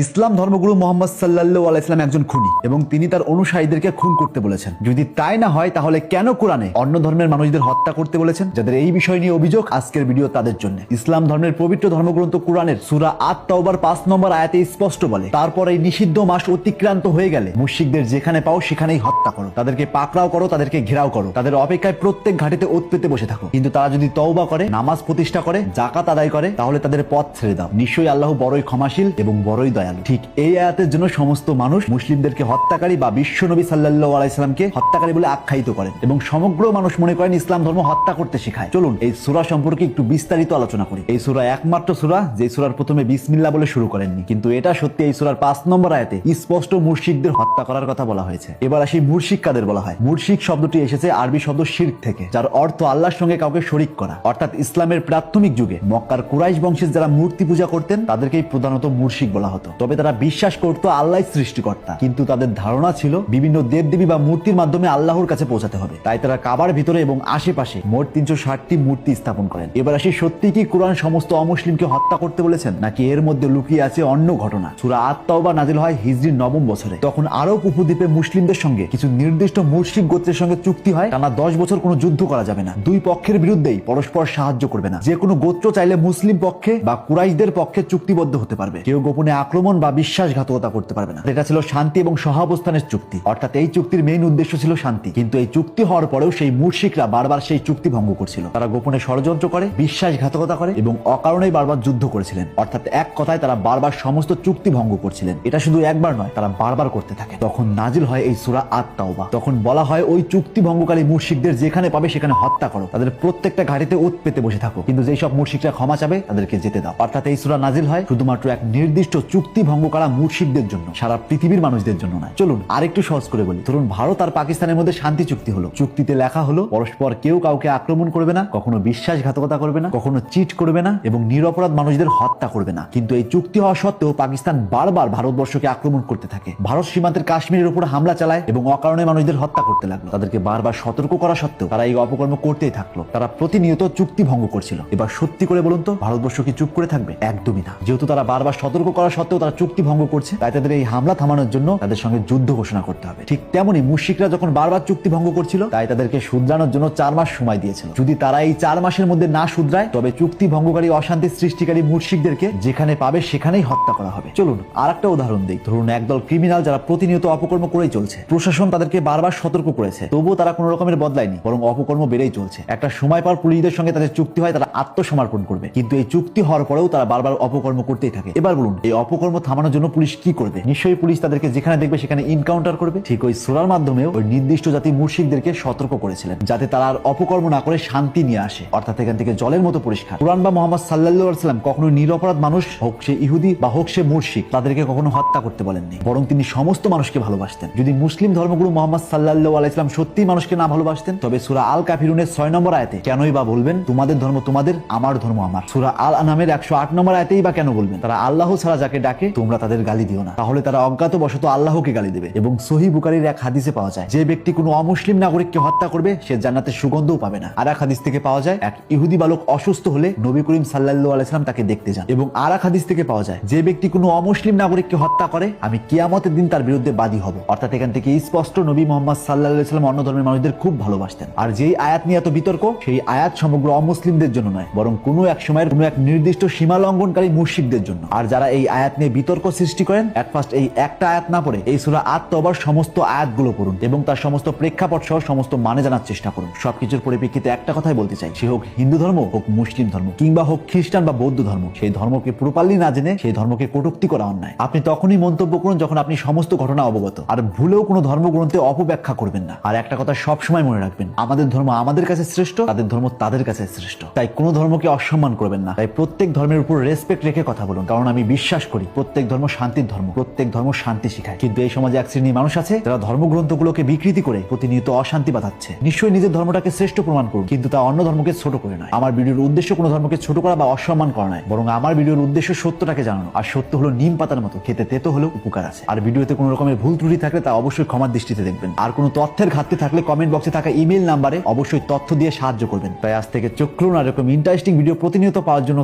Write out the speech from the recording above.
ইসলাম ধর্মগুরু মোহাম্মদ সাল্লাল্লাহু আলাইহি ওয়াসাল্লাম একজন খুনি এবং তিনি তার অনুসারীদেরকে খুন করতে বলেছেন। যদি তাই না হয় তাহলে কেন কোরআনে অন্য ধর্মের মানুষদের হত্যা করতে বলেছেন? যাদের এই বিষয় নিয়ে অভিযোগ, আজকের ভিডিও তাদের জন্য। ইসলাম ধর্মের পবিত্র ধর্মগ্রন্থ কোরআনের সূরা আত-তাওবার 5 নম্বর আয়াতে স্পষ্ট বলে, তারপর এই নিষিদ্ধ মাস অতিক্রান্ত হয়ে গেলে মুশরিকদের যেখানে পাও সেখানেই হত্যা করো, তাদেরকে পাকড়াও করো, তাদেরকে ঘেরাও করো, তাদের অপেক্ষায় প্রত্যেক ঘাটিতে ওত পেতে বসে থাকো। কিন্তু তারা যদি তওবা করে, নামাজ প্রতিষ্ঠা করে, যাকাত আদায় করে, তাহলে তাদের পথ ছেড়ে দাও। নিশ্চয়ই আল্লাহ বড়ই ক্ষমাশীল এবং বড়ই দয়ালু। ঠিক এই আয়াতের জন্য সমস্ত মানুষ মুসলিমদেরকে হত্যাকারী বা বিশ্ব নবী সাল্লাল্লাহু আলাইহি সাল্লামকে হত্যাকারী বলে আখ্যায়িত করেন এবং সমগ্র মানুষ মনে করেন ইসলাম ধর্ম হত্যা করতে শেখায়। চলুন এই সূরা সম্পর্কে একটু বিস্তারিত আলোচনা করি। এই সূরা একমাত্র সূরা যে সূরার প্রথমে বিসমিল্লাহ বলে শুরু করেননি, কিন্তু এটা সত্যি এই সূরার 5 নম্বর আয়াতে স্পষ্ট মুশরিকদের হত্যা করার কথা বলা হয়েছে। এবার আসি মুশরিক কাদের বলা হয়। মুশরিক শব্দটি এসেছে আরবি শব্দ শিরক থেকে, যার অর্থ আল্লাহর সঙ্গে কাউকে শরীক করা। অর্থাৎ ইসলামের প্রাথমিক যুগে মক্কার কুরাইশ বংশের যারা মূর্তি পূজা করতেন তাদেরকেই প্রধানত মুশরিক বলা হতো। তবে তারা বিশ্বাস করত আল্লাহ সৃষ্টিকর্তা, কিন্তু তাদের ধারণা ছিল বিভিন্ন দেবদেবী বা মূর্তির মাধ্যমে আল্লাহর কাছে পৌঁছাতে হবে। তাই তারা কাবার ভিতরে এবং আশেপাশে মোট 360টি মূর্তি স্থাপন করেন। এবার আসি, সত্যি কি কোরআন সমস্ত অমুসলিমকে হত্যা করতে বলেছেন, নাকি এর মধ্যে লুকিয়ে আছে অন্য ঘটনা? সূরা আত-তাওবা নাজিল হয় হিজরির 9ম বছরে। তখন আরব উপদ্বীপে মুসলিমদের সঙ্গে কিছু নির্দিষ্ট মুশরিক গোত্রের সঙ্গে চুক্তি হয়, টানা 10 বছর কোনো যুদ্ধ করা যাবে না, দুই পক্ষের বিরুদ্ধেই পরস্পর সাহায্য করবে না। যে কোনো গোত্র চাইলে মুসলিম পক্ষে বা কুরাইশদের পক্ষে চুক্তিবদ্ধ হতে পারবে, কেউ গোপনে আক্রমণ বা বিশ্বাসঘাতকতা করতে পারবে না। এটা ছিল শান্তি এবং সহাবস্থানের চুক্তি, অর্থাৎ এই চুক্তির মেইন উদ্দেশ্য ছিল শান্তি। কিন্তু এই চুক্তি হওয়ার পরেও সেই মুশরিকরা বারবার সেই চুক্তি ভঙ্গ করছিল। তারা গোপনে ষড়যন্ত্র করে, বিশ্বাসঘাতকতা করে এবং অকারণেই বারবার যুদ্ধ করেছিলেন। অর্থাৎ এক কথায় তারা বারবার সমস্ত চুক্তি ভঙ্গ করছিলেন। এটা শুধু একবার নয়, তারা বারবার করতে থাকে। তখন নাজিল হয় এই সূরা আত-তাওবা। তখন বলা হয় ওই চুক্তি ভঙ্গকারী মুশরিকদের যেখানে পাবে সেখানে হত্যা করো, তাদের প্রত্যেকটা ঘাটিতে ওত পেতে বসে থাকো, কিন্তু যেই সব মুশরিকরা ক্ষমা চাবে তাদেরকে যেতে দাও। অর্থাৎ এই সূরা নাজিল হয় শুধুমাত্র এক নির্দিষ্ট চুক্তি ভঙ্গ করা মুশরিকদের জন্য, সারা পৃথিবীর মানুষদের জন্য নয়। চলুন আরেকটু সহজ করে বলি। ধরুন ভারত আর পাকিস্তানের মধ্যে শান্তি চুক্তি হলো। চুক্তিতে লেখা হলো পরস্পর কেউ কাউকে আক্রমণ করবে না, কখনো বিশ্বাসঘাতকতা করবে না, কখনো চিট করবে না এবং নিরপরাধ মানুষদের হত্যা করবে না। কিন্তু এই চুক্তি হওয়া সত্ত্বেও পাকিস্তান বারবার ভারতবর্ষকে আক্রমণ করতে থাকে। ভারত সীমান্তের কাশ্মীরের উপর হামলা চালায় এবং অকারণে মানুষদের হত্যা করতে লাগলো। তাদেরকে বারবার সতর্ক করা সত্ত্বেও তারা এই অপকর্ম করতেই থাকলো। তারা প্রতিনিয়ত চুক্তি ভঙ্গ করছিল। এবার সত্যি করে বলুন তো, ভারতবর্ষ কি চুপ করে থাকবে? একদমই না। যেহেতু তারা বারবার সতর্ক করা সত্ত্বেও তারা চুক্তি ভঙ্গ করছে, তাই তাদের এই হামলা থামানোর জন্য তাদের সঙ্গে যুদ্ধ ঘোষণা করতে হবে। ঠিক তেমনি মুশরিকরা যখন বারবার চুক্তি ভঙ্গ করছিল, তাই তাদেরকে শুধরানোর জন্য 4 মাস সময় দিয়েছিল। যদি তারা এই 4 মাসের মধ্যে না শুধরায়, তবে চুক্তি ভঙ্গকারী, অশান্তি সৃষ্টিকারী মুশরিকদেরকে যেখানে পাবে সেখানেই হত্যা করা হবে। চলুন আর একটা উদাহরণ দিই। ধরুন একদল ক্রিমিনাল যারা প্রতিনিয়ত অপকর্ম করেই চলছে। প্রশাসন তাদেরকে বারবার সতর্ক করেছে, তবুও তারা কোনো রকমের বদলায়নি, বরং অপকর্ম বেড়েই চলছে। একটা সময় পর পুলিশদের সঙ্গে তাদের চুক্তি হয়, তারা আত্মসমর্পণ করবে, কিন্তু এই চুক্তি হওয়ার পরেও তারা বারবার অপকর্ম করতেই থাকে। এবার বলুন এই অপকর্ম থামানোর জন্য পুলিশ কি করবে? নিশ্চয়ই পুলিশ তাদেরকে যেখানে দেখবে সেখানে ইনকাউন্টার করবে। ঠিক ওই সূরার মাধ্যমেও ওই নির্দিষ্ট জাতি মুশরিকদেরকে সতর্ক করেছিলেন, যাতে তারা আর অপকর্ম না করে শান্তি নিয়ে আসে। অর্থাৎ এখান থেকে জলের মতো পরিষ্কার। কুরআন বা মুহাম্মদ সাল্লাল্লাহু আলাইহি ওয়াসাল্লাম কখনো নিরপরাধ মানুষ, হোক সে ইহুদি বা হোক সে মুশরিক, তাদেরকে কখনো হত্যা করতে বলেননি, বরং তিনি সমস্ত মানুষকে ভালোবাসতেন। যদি মুসলিম ধর্মগুরু মুহাম্মদ সাল্লাল্লাহু আলাইহি ওয়াসাল্লাম সত্যিই মানুষকে না ভালোবাসতেন, তবে সূরা আল কাফিরুনের 6 নম্বর আয়াতে কেনই বা বলবেন তোমাদের ধর্ম তোমাদের, আমার ধর্ম আমার? সূরা আল আনআমের 108 নম্বর আয়াতেই বা কেন বলবেন তারা আল্লাহ ছাড়া যাকে ডাকে তোমরা তাদের গালি দিও না? তাহলে তারা অজ্ঞাতবশত আল্লাহকে গালি দেবে। এবং সহিহ বুখারীর এক হাদিসে পাওয়া যায়, যে ব্যক্তি কোনো অমুসলিম নাগরিককে হত্যা করবে সে জান্নাতের সুগন্ধও পাবে না। আর এক হাদিস থেকে পাওয়া যায়, এক ইহুদি বালক অসুস্থ হলে নবী করিম সাল্লাল্লাহু আলাইহি ওয়াসাল্লাম তাকে দেখতে যান। এবং আর এক হাদিস থেকে পাওয়া যায়, যে ব্যক্তি কোনো অমুসলিম নাগরিককে হত্যা করে আমি কিয়ামতের দিন তার বিরুদ্ধে বাদী হব। অর্থাৎ এখান থেকে স্পষ্ট নবী মুহাম্মদ সাল্লাল্লাহু আলাইহি ওয়াসাল্লাম অন্য ধর্মের মানুষদের খুব ভালোবাসতেন। আর যেই আয়াত নিয়ে এত বিতর্ক, সেই আয়াত সমগ্র অমুসলিমদের জন্য নয়, বরং কোনো এক সময়ের কোনো এক নির্দিষ্ট সীমা লঙ্ঘনকারী মুশরিকদের জন্য। আর যারা এই আয়াত নিয়ে বিতর্ক সৃষ্টি করেন, এট ফার্স্ট এই একটা আয়াত না পড়ে এই সূরা আত-তাওবার সমস্ত আয়াতগুলো পড়ুন এবং তার সমস্ত প্রেক্ষাপট সহ সমস্ত মানে জানার চেষ্টা করুন। সবকিছুর পরিপ্রেক্ষিতে একটা কথাই বলতে চাই, সে হোক হিন্দু ধর্ম, হোক মুসলিম ধর্ম, কিংবা হোক খ্রিস্টান বা বৌদ্ধ ধর্ম, সেই ধর্মকে প্রপারলি না জেনে সেই ধর্মকে কটূক্তি করা অন্যায়। আপনি তখনই মন্তব্য করুন যখন আপনি সমস্ত ঘটনা অবগত। আর ভুলেও কোনো ধর্মগ্রন্থে অপব্যাখ্যা করবেন না। আর একটা কথা সবসময় মনে রাখবেন, আমাদের ধর্ম আমাদের কাছে শ্রেষ্ঠ, তাদের ধর্ম তাদের কাছে শ্রেষ্ঠ। তাই কোনো ধর্মকে অসম্মান করবেন না। তাই প্রত্যেক ধর্মের উপর রেসপেক্ট রেখে কথা বলুন, কারণ আমি বিশ্বাস করি প্রত্যেক ধর্ম শান্তির ধর্ম, প্রত্যেক ধর্ম শান্তি শিখায়। কিন্তু এই সমাজে এক শ্রেণীর মানুষ আছে যারা ধর্মগ্রন্থগুলোকে বিকৃতি করে প্রতিনিয়ত অশান্তি বাঁধাচ্ছে। নিশ্চয়ই নিজের ধর্মটাকে শ্রেষ্ঠ প্রমাণ করুন, কিন্তু তা অন্য ধর্মকে ছোট করে নয়। আমার ভিডিওর উদ্দেশ্য কোনো ধর্মকে ছোট করা বা অসম্মান করা নয়, বরং আমার ভিডিওর উদ্দেশ্য সত্যটাকে জানানো। আর সত্য হলো নিম পাতার মতো, খেতে তেতো হলেও উপকার আছে। আর ভিডিওতে কোনো রকমের ভুল ত্রুটি থাকলে তা অবশ্যই ক্ষমার দৃষ্টিতে দেখবেন। আর কোনো তথ্যের ঘাটতি থাকলে কমেন্ট বক্সে থাকা ইমেল নাম্বারে অবশ্যই তথ্য দিয়ে সাহায্য করবেন। তাই আজ থেকে চোখ খুলুন আর এরকম ইন্টারেস্টিং ভিডিও প্রতিনিয়ত পাওয়ার জন্য